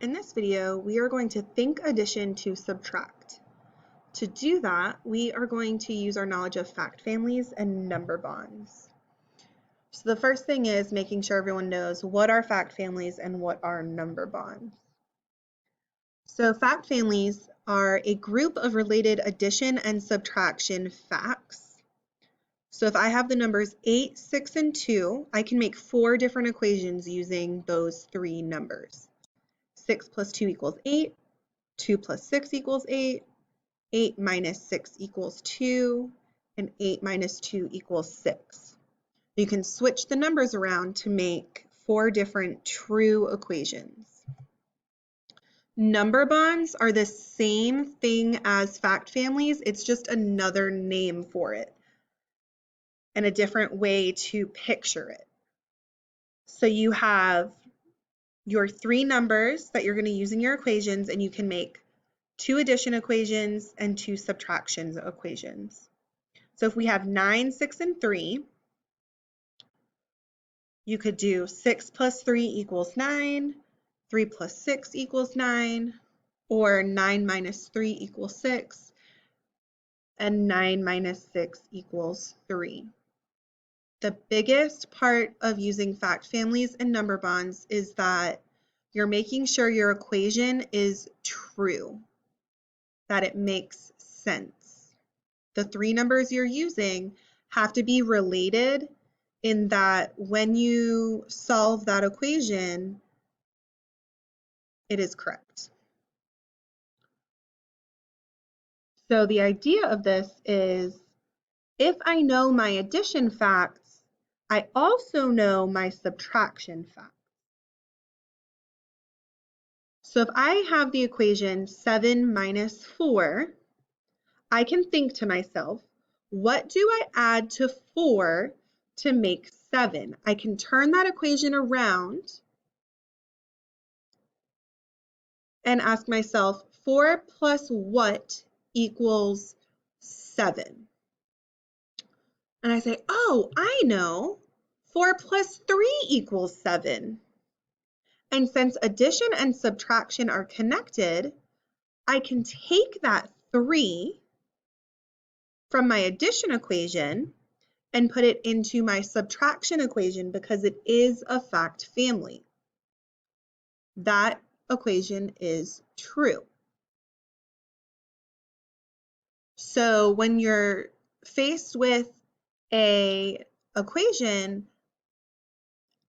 In this video, we are going to think addition to subtract. To do that, we are going to use our knowledge of fact families and number bonds. So the first thing is making sure everyone knows what are fact families and what are number bonds. So fact families are a group of related addition and subtraction facts. So if I have the numbers 8, 6, and 2, I can make 4 different equations using those 3 numbers. 6 plus 2 equals 8, 2 plus 6 equals 8, 8 minus 6 equals 2, and 8 minus 2 equals 6. You can switch the numbers around to make 4 different true equations. Number bonds are the same thing as fact families, it's just another name for it and a different way to picture it. So you have your 3 numbers that you're going to use in your equations, and you can make 2 addition equations and 2 subtraction equations. So if we have 9, 6, and 3, you could do 6 plus 3 equals 9, 3 plus 6 equals 9, or 9 minus 3 equals 6, and 9 minus 6 equals 3. The biggest part of using fact families and number bonds is that you're making sure your equation is true, that it makes sense. The 3 numbers you're using have to be related in that when you solve that equation, it is correct. So the idea of this is, if I know my addition facts, I also know my subtraction facts. So if I have the equation 7 minus 4, I can think to myself, what do I add to 4 to make 7? I can turn that equation around and ask myself, 4 plus what equals 7? And I say, oh, I know, 4 plus 3 equals 7. And since addition and subtraction are connected, I can take that 3 from my addition equation and put it into my subtraction equation because it is a fact family. That equation is true. So when you're faced with an equation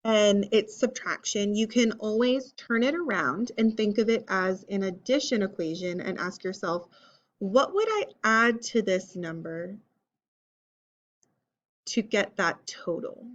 and it's subtraction, you can always turn it around and think of it as an addition equation and ask yourself, what would I add to this number to get that total?